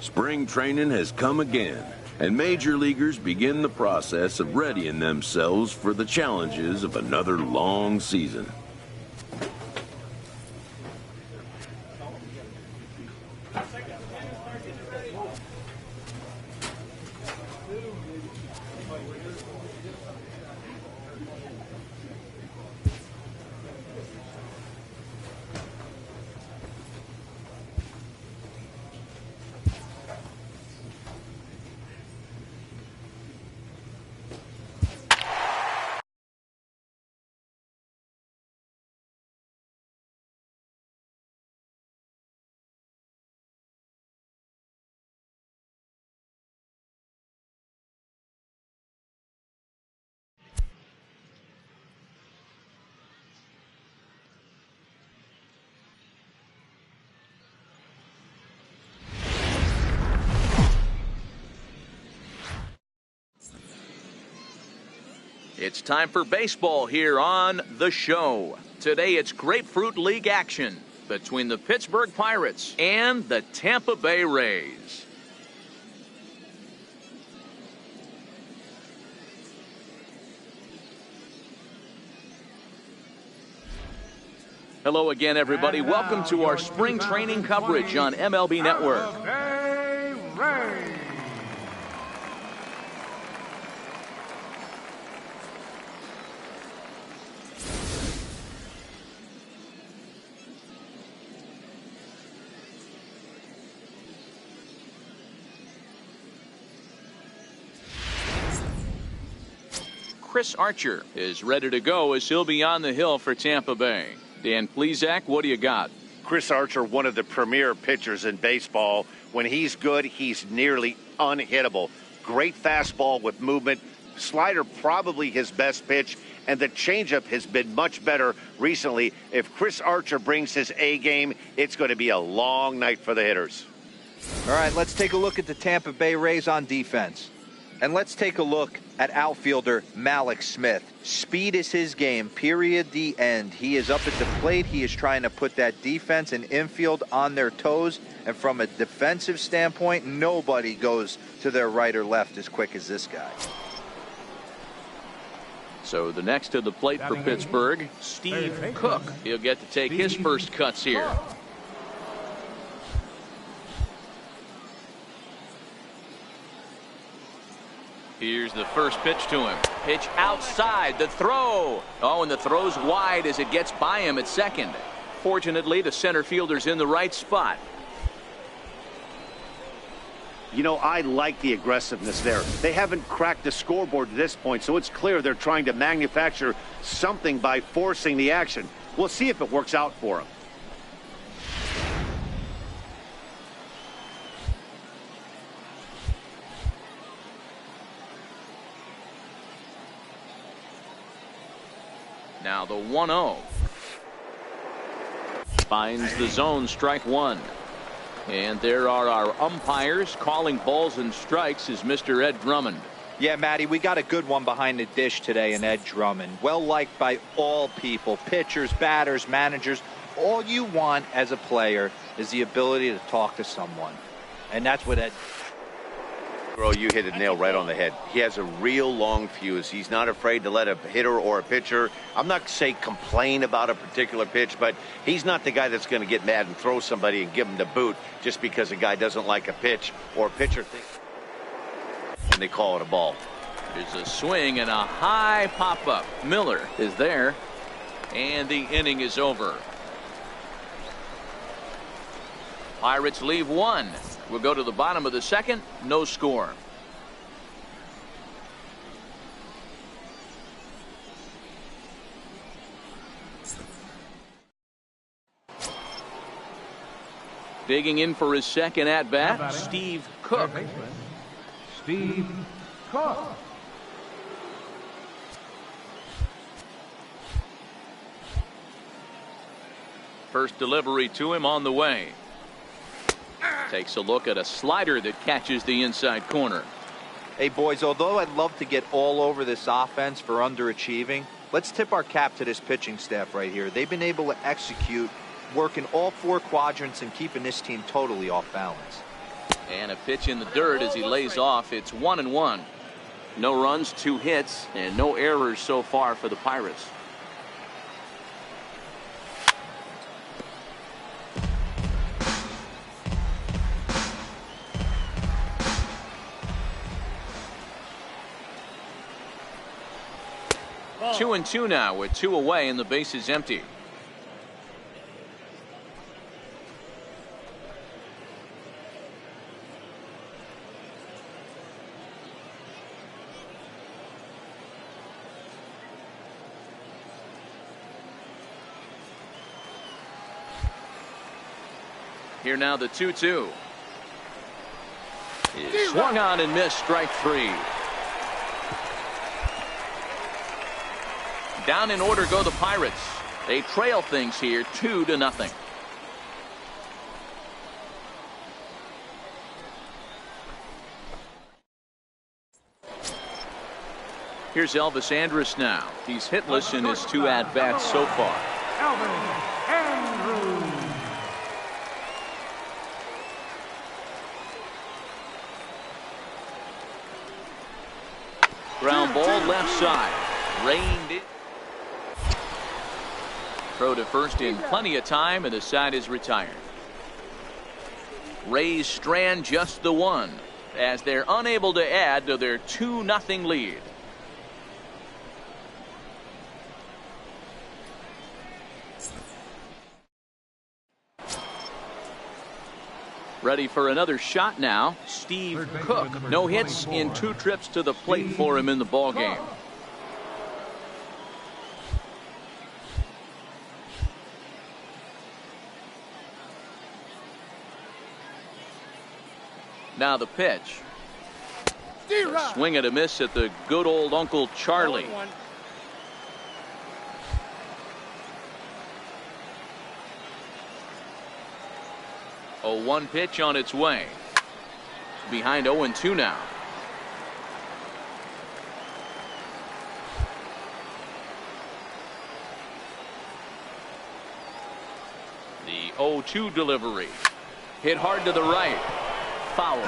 Spring training has come again, and major leaguers begin the process of readying themselves for the challenges of another long season. It's time for baseball here on The Show. Today it's Grapefruit League action between the Pittsburgh Pirates and the Tampa Bay Rays. Hello again, everybody. Welcome to our spring training coverage on MLB Network. Chris Archer is ready to go as he'll be on the hill for Tampa Bay. Dan Plesac, what do you got? Chris Archer, one of the premier pitchers in baseball. When he's good, he's nearly unhittable. Great fastball with movement. Slider probably his best pitch, and the changeup has been much better recently. If Chris Archer brings his A game, it's going to be a long night for the hitters. All right, let's take a look at the Tampa Bay Rays on defense. And let's take a look at outfielder Malik Smith. Speed is his game, period, the end. He is up at the plate. He is trying to put that defense and infield on their toes. And from a defensive standpoint, nobody goes to their right or left as quick as this guy. So the next to the plate for Pittsburgh, Steve Cook. He'll get to take his first cuts here. Here's the first pitch to him. Pitch outside, the throw. Oh, and the throw's wide as it gets by him at second. Fortunately, the center fielder's in the right spot. You know, I like the aggressiveness there. They haven't cracked the scoreboard at this point, so it's clear they're trying to manufacture something by forcing the action. We'll see if it works out for them. Now the 1-0. Finds the zone, strike one. And there are our umpires calling balls and strikes is Mr. Ed Drummond. Yeah, Matty, we got a good one behind the dish today in Ed Drummond. Well liked by all people, pitchers, batters, managers. All you want as a player is the ability to talk to someone. And that's what Ed... Bro, you hit the nail right on the head. He has a real long fuse. He's not afraid to let a hitter or a pitcher, I'm not saying complain about a particular pitch, but he's not the guy that's going to get mad and throw somebody and give him the boot just because a guy doesn't like a pitch or a pitcher thinks and they call it a ball. There's a swing and a high pop-up. Miller is there, and the inning is over. Pirates leave one. We'll go to the bottom of the second. No score. Digging in for his second at-bat, Steve Cook. Steve Cook. First delivery to him on the way. Takes a look at a slider that catches the inside corner. Hey, boys, although I'd love to get all over this offense for underachieving, let's tip our cap to this pitching staff right here. They've been able to execute, working all 4 quadrants and keeping this team totally off balance. And a pitch in the dirt as he lays off. It's 1-1. No runs, 2 hits, and no errors so far for the Pirates. Ball. 2-2 now with 2 away and the base is empty. Here now the 2-2. Is swung on and missed, strike 3. Down in order go the Pirates. They trail things here 2-0. Here's Elvis Andrus now. He's hitless in his 2 at-bats so far. Elvis Andrews. Ground ball left side. Rained it. Throw to first in plenty of time, and the side is retired. Rays strand just the 1 as they're unable to add to their 2-0 lead. Ready for another shot now. Steve Cook. No hits in 2 trips to the plate for him in the ballgame. Now the pitch. A swing and a miss at the good old Uncle Charlie. 0-1 pitch on its way. Behind 0-2 now. The 0-2 delivery. Hit hard to the right. Foul.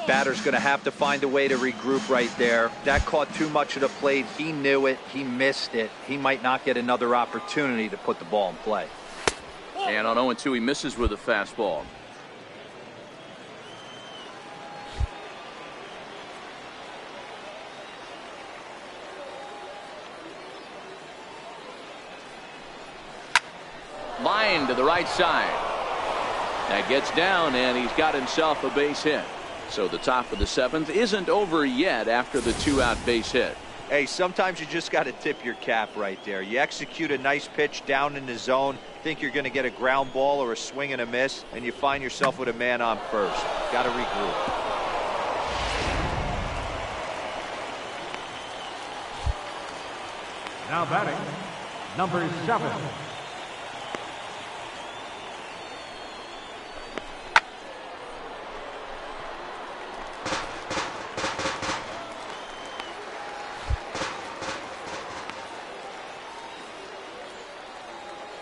Batter's going to have to find a way to regroup right there. That caught too much of the plate. He knew it. He missed it. He might not get another opportunity to put the ball in play. And on 0-2, he misses with a fastball. Line to the right side. That gets down, and he's got himself a base hit. So the top of the 7th isn't over yet after the 2-out base hit. Hey, sometimes you just got to tip your cap right there. You execute a nice pitch down in the zone, think you're going to get a ground ball or a swing and a miss, and you find yourself with a man on first. Got to regroup. Now batting, number 7.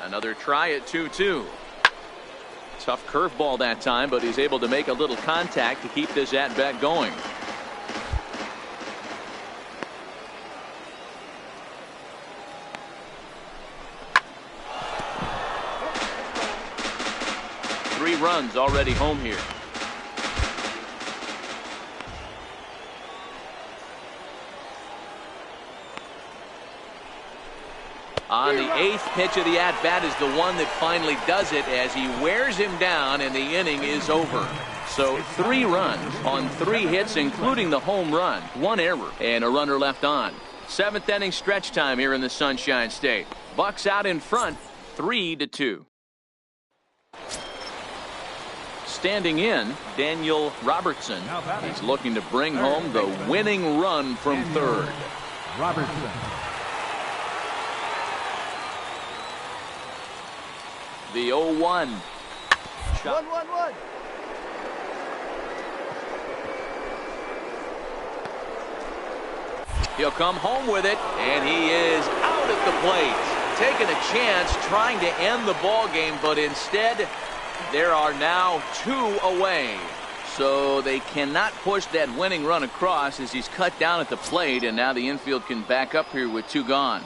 Another try at 2-2. Tough curveball that time, but he's able to make a little contact to keep this at-bat going. Three runs already home here. On the 8th pitch of the at-bat is the one that finally does it as he wears him down and the inning is over. So 3 runs on 3 hits, including the home run, 1 error, and a runner left on. 7th inning stretch time here in the Sunshine State. Bucks out in front, 3-2. Standing in, Daniel Robertson. He's looking to bring home the winning run from third. Robertson. The 0-1. 1-1-1. He'll come home with it, and he is out at the plate. Taking a chance, trying to end the ball game, but instead, there are now 2 away. So they cannot push that winning run across as he's cut down at the plate, and now the infield can back up here with 2 gone.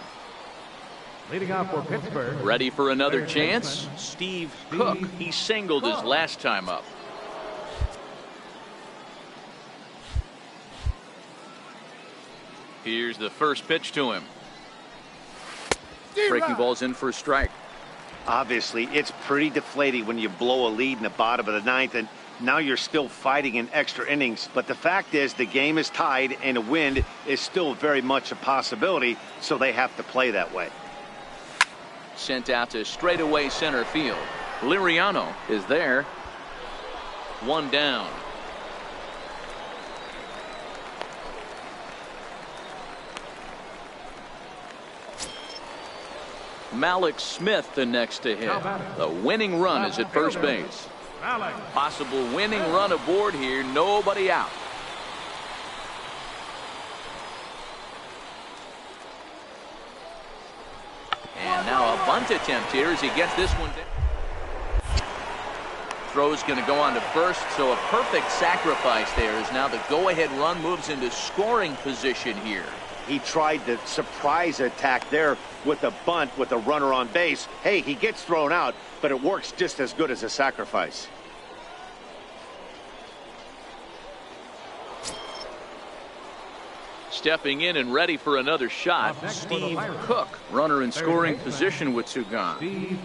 Leading off for Pittsburgh. Ready for another chance? Steve Cook. He singled his last time up. Here's the first pitch to him. Breaking ball's in for a strike. Obviously, it's pretty deflating when you blow a lead in the bottom of the 9th, and now you're still fighting in extra innings. But the fact is, the game is tied, and a win is still very much a possibility, so they have to play that way. Sent out to straightaway center field. Liriano is there. 1 down. Malik Smith the next to hit. The winning run is at first base. Possible winning run aboard here. Nobody out. And now a bunt attempt here as he gets this one down. Throw's going to go on to first, so a perfect sacrifice there as now the go-ahead run moves into scoring position here. He tried the surprise attack there with a bunt with a runner on base. Hey, he gets thrown out, but it works just as good as a sacrifice. Stepping in and ready for another shot, Steve Cook. Runner in scoring position with 2 gone. Steve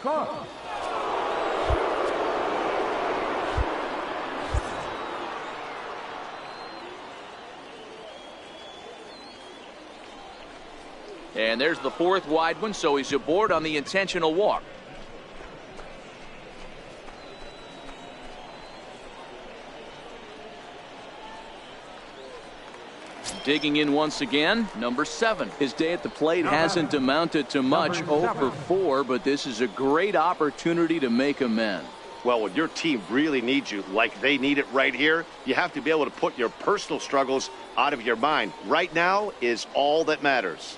Cook. And there's the 4th wide one, so he's aboard on the intentional walk. Digging in once again, number 7. His day at the plate hasn't amounted to much, 0 for 4, but this is a great opportunity to make amends. Well, when your team really needs you, like they need it right here, you have to be able to put your personal struggles out of your mind. Right now is all that matters.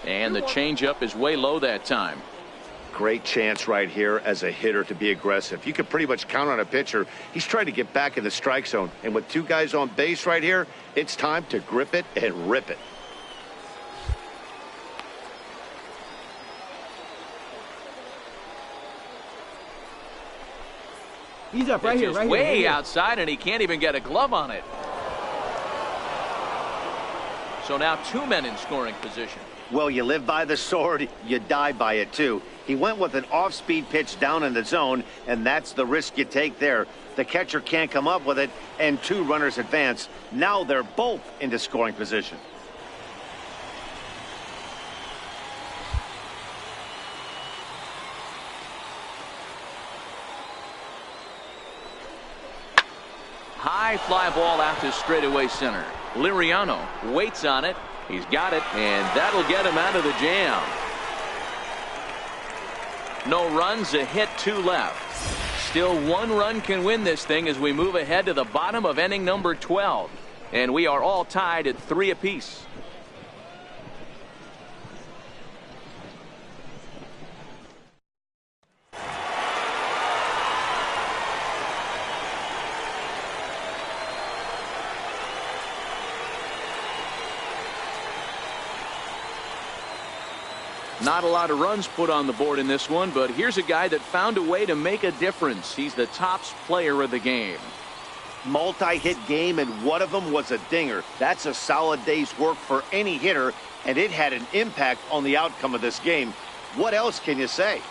And the changeup is way low that time. Great chance right here as a hitter to be aggressive. You can pretty much count on a pitcher. He's trying to get back in the strike zone. And with 2 guys on base right here, it's time to grip it and rip it. He's up right here, right here. Way outside, and he can't even get a glove on it. So now 2 men in scoring position. Well, you live by the sword, you die by it too. He went with an off-speed pitch down in the zone, and that's the risk you take there. The catcher can't come up with it, and 2 runners advance. Now they're both into scoring position. High fly ball out to straightaway center. Liriano waits on it. He's got it, and that'll get him out of the jam. No runs, a hit, 2 left. Still 1 run can win this thing as we move ahead to the bottom of inning number 12. And we are all tied at 3 apiece. Not a lot of runs put on the board in this one, but here's a guy that found a way to make a difference. He's the tops player of the game. Multi-hit game, and one of them was a dinger. That's a solid day's work for any hitter, and it had an impact on the outcome of this game. What else can you say?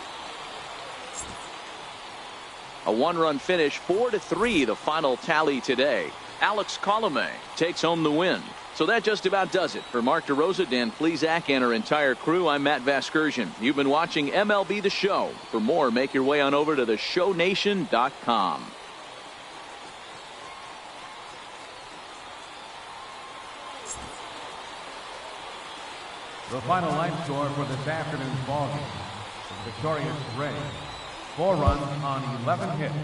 A 1-run finish, 4-3, the final tally today. Alex Colomé takes home the win. So that just about does it. For Mark DeRosa, Dan Plesac, and our entire crew, I'm Matt Vasgersian. You've been watching MLB The Show. For more, make your way on over to theshownation.com. The final line score for this afternoon's ballgame. The victorious Rays, 4 runs on 11 hits.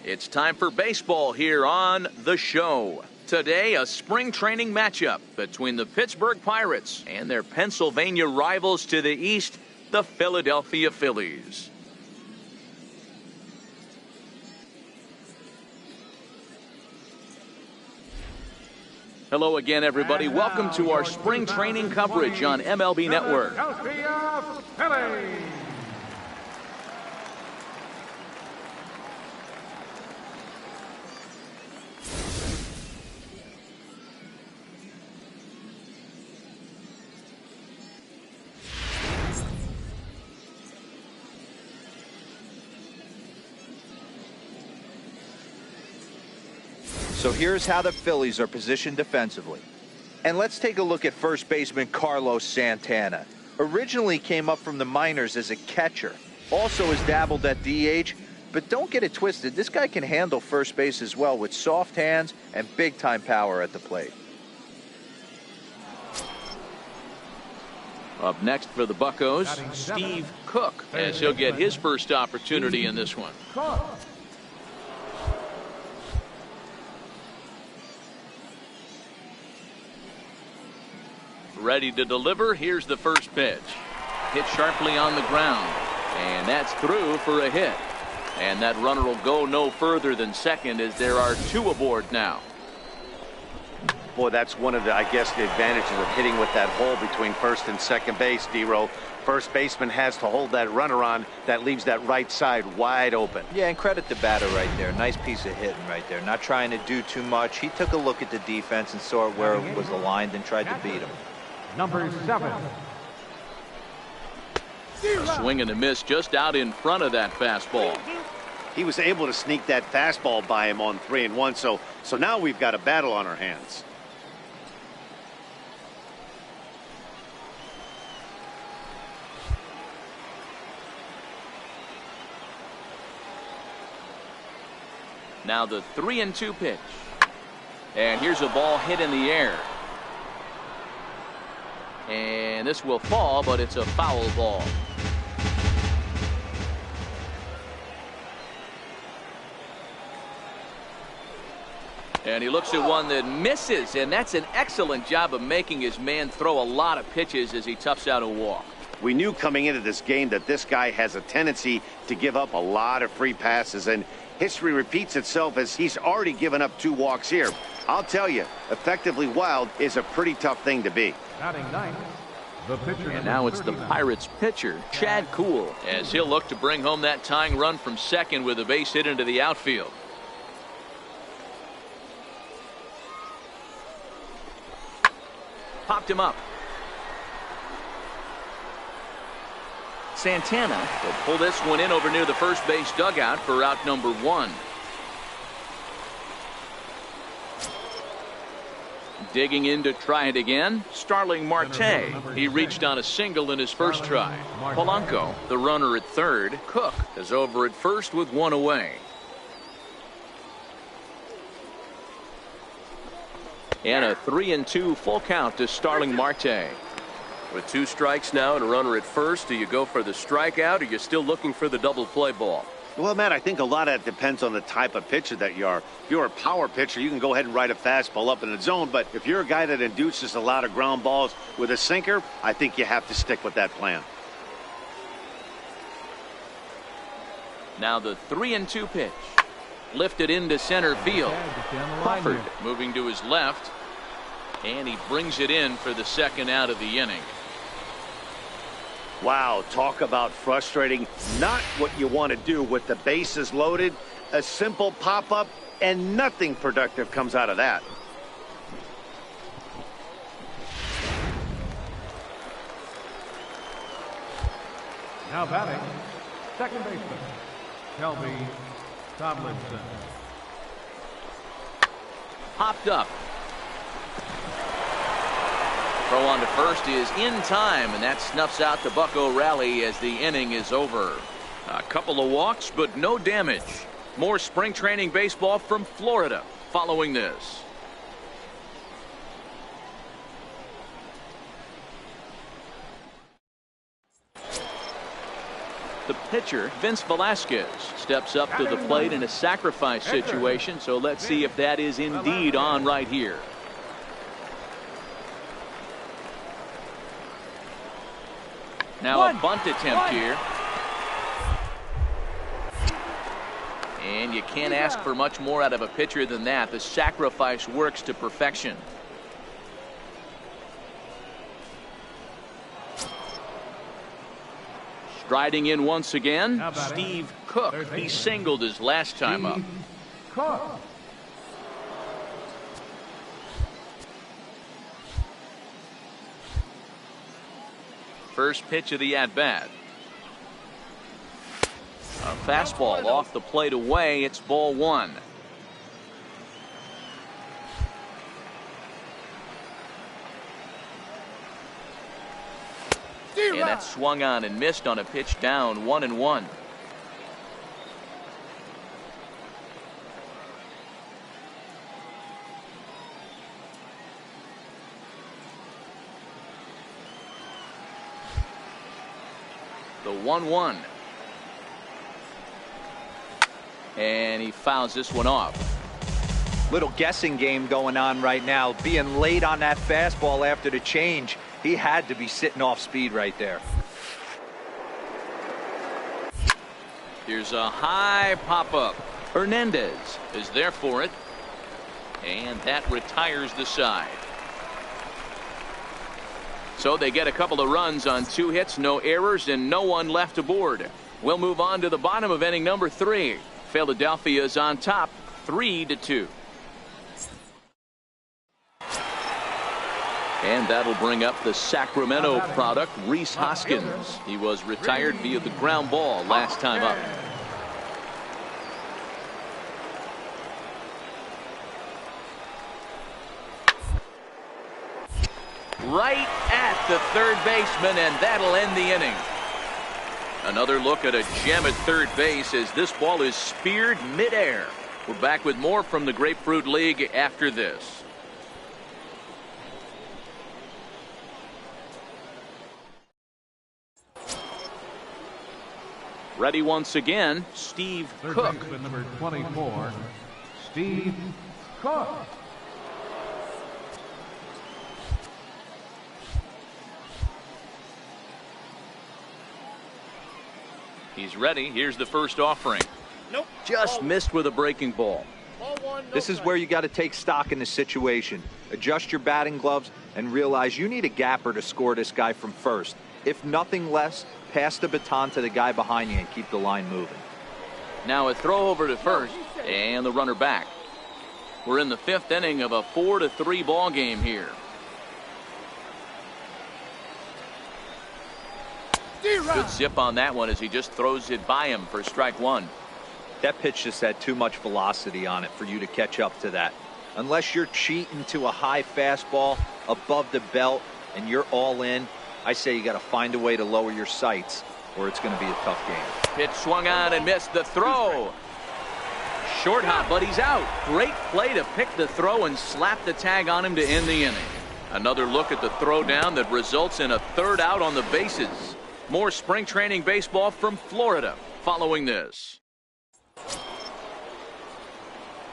It's time for baseball here on the show. Today, a spring training matchup between the Pittsburgh Pirates and their Pennsylvania rivals to the east, the Philadelphia Phillies. Hello again, everybody. Welcome to our spring training coverage on MLB Network. Philadelphia Phillies. So here's how the Phillies are positioned defensively. And let's take a look at first baseman Carlos Santana. Originally came up from the minors as a catcher. Also has dabbled at DH, but don't get it twisted. This guy can handle first base as well with soft hands and big-time power at the plate. Up next for the Buccos, Steve Cook, as he'll get his first opportunity in this one. Ready to deliver. Here's the first pitch. Hit sharply on the ground. And that's through for a hit. And that runner will go no further than second as there are 2 aboard now. Boy, that's one of the, I guess, the advantages of hitting with that hole between first and second base, D-Row. First baseman has to hold that runner on. That leaves that right side wide open. Yeah, and credit the batter right there. Nice piece of hitting right there. Not trying to do too much. He took a look at the defense and saw where it was aligned and tried to beat him. Number 7. A swing and a miss just out in front of that fastball. He was able to sneak that fastball by him on 3-1, so now we've got a battle on our hands. Now the 3-2 pitch. And here's a ball hit in the air. And this will fall, but it's a foul ball. And he looks at one that misses, and that's an excellent job of making his man throw a lot of pitches as he toughs out a walk. We knew coming into this game that this guy has a tendency to give up a lot of free passes, and history repeats itself as he's already given up 2 walks here. I'll tell you, effectively wild is a pretty tough thing to be. Batting ninth, the pitcher. And now it's the Pirates pitcher, Chad Kuhl, as he'll look to bring home that tying run from second with a base hit into the outfield. Popped him up. Santana will pull this one in over near the first base dugout for out number 1. Digging in to try it again, Starling Marte. He reached on a single in his first try. Polanco, the runner at third. Cook is over at first with 1 away. And a 3-2 full count to Starling Marte. With 2 strikes now and a runner at first, do you go for the strikeout, or are you still looking for the double play ball? Well, Matt, I think a lot of that depends on the type of pitcher that you are. If you're a power pitcher, you can go ahead and ride a fastball up in the zone. But if you're a guy that induces a lot of ground balls with a sinker, I think you have to stick with that plan. Now the 3-2 pitch. Lifted into center field. Crawford moving to his left. And he brings it in for the second out of the inning. Wow, talk about frustrating. Not what you want to do with the bases loaded. A simple pop-up, and nothing productive comes out of that. Now batting, second baseman, Shelby Tomlinson. Popped up. Throw on to first is in time, and that snuffs out the Bucco rally as the inning is over. A couple of walks, but no damage. More spring training baseball from Florida following this. The pitcher, Vince Velasquez, steps up to the plate in a sacrifice situation, so let's see if that is indeed on right here. Now a bunt attempt here. And you can't ask for much more out of a pitcher than that. The sacrifice works to perfection. Striding in once again, Steve Cook. He singled his last time up. Cook. First pitch of the at-bat. A fastball off the plate away. It's ball 1. And that swung on and missed on a pitch down, 1-1. The 1-1. And he fouls this one off. Little guessing game going on right now. Being late on that fastball after the change. He had to be sitting off speed right there. Here's a high pop-up. Hernandez is there for it. And that retires the side. So they get a couple of runs on 2 hits, no errors, and no one left aboard. We'll move on to the bottom of inning number 3. Philadelphia is on top, 3-2. And that'll bring up the Sacramento product, Rhys Hoskins. He was retired via the ground ball last time up. Right at the third baseman, and that'll end the inning. Another look at a gem at third base as this ball is speared midair. We're back with more from the Grapefruit League after this. Ready once again, Steve Cook. Baseman number 24, Steve Cook. He's ready. Here's the first offering. Nope. Just missed with a breaking ball. This is where you got to take stock in the situation. Adjust your batting gloves and realize you need a gapper to score this guy from first. If nothing less, pass the baton to the guy behind you and keep the line moving. Now a throw over to first and the runner back. We're in the 5th inning of a 4-3 ball game here. Good zip on that one as he just throws it by him for strike one. That pitch just had too much velocity on it for you to catch up to that. Unless you're cheating to a high fastball above the belt and you're all in, I say you got to find a way to lower your sights or it's going to be a tough game. Pitch swung on and missed the throw. Short hop, but he's out. Great play to pick the throw and slap the tag on him to end the inning. Another look at the throw down that results in a 3rd out on the bases. More spring training baseball from Florida following this.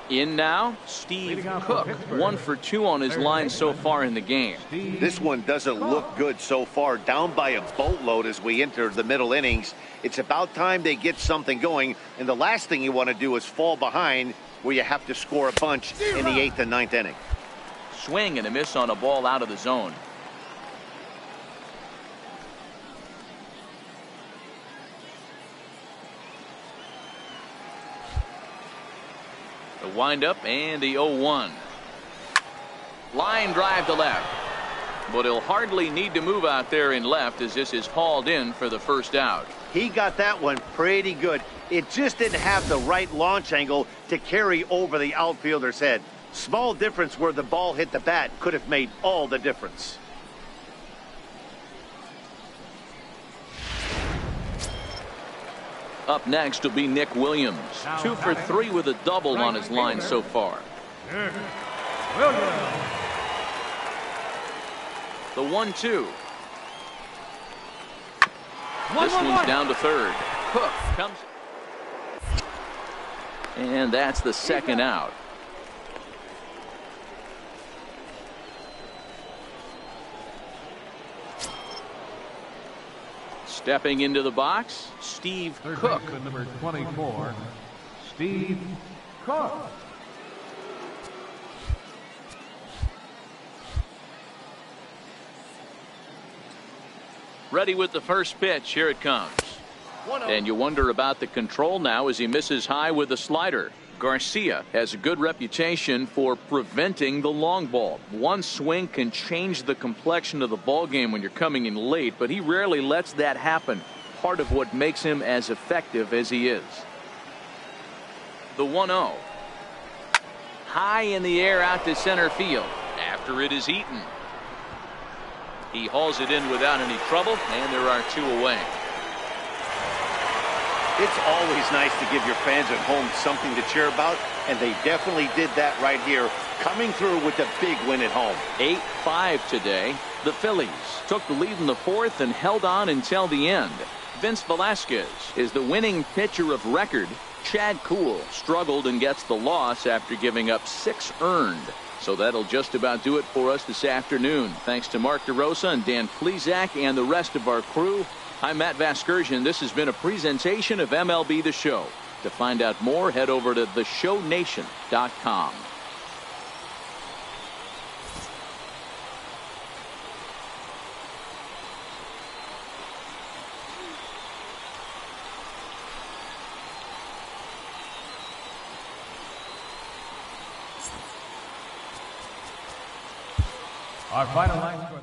In now, Steve Cook, 1 for 2 on his line so far in the game. This one doesn't look good so far. Down by a boatload as we enter the middle innings. It's about time they get something going, and the last thing you want to do is fall behind where you have to score a bunch in the 8th and 9th inning. Swing and a miss on a ball out of the zone. The windup and the 0-1. Line drive to left. But he'll hardly need to move out there in left as this is hauled in for the first out. He got that one pretty good. It just didn't have the right launch angle to carry over the outfielder's head. Small difference where the ball hit the bat could have made all the difference. Up next will be Nick Williams. 2 for 3 with a double on his line so far. The 1-2. This one's down to third. Cook comes. And that's the 2nd out. Stepping into the box, Steve Cook. Number 24, Steve Cook. Ready with the first pitch. Here it comes. And you wonder about the control now as he misses high with a slider. Garcia has a good reputation for preventing the long ball. One swing can change the complexion of the ball game when you're coming in late, but he rarely lets that happen. Part of what makes him as effective as he is. The 1-0. High in the air out to center field after it is eaten. He hauls it in without any trouble, and there are 2 away. It's always nice to give your fans at home something to cheer about, and they definitely did that right here, coming through with a big win at home. 8-5 today. The Phillies took the lead in the 4th and held on until the end. Vince Velasquez is the winning pitcher of record. Chad Kuhl struggled and gets the loss after giving up 6 earned. So that'll just about do it for us this afternoon. Thanks to Mark DeRosa and Dan Plesac and the rest of our crew. I'm Matt Vasgersian. This has been a presentation of MLB The Show. To find out more, head over to theshownation.com. Our final line score.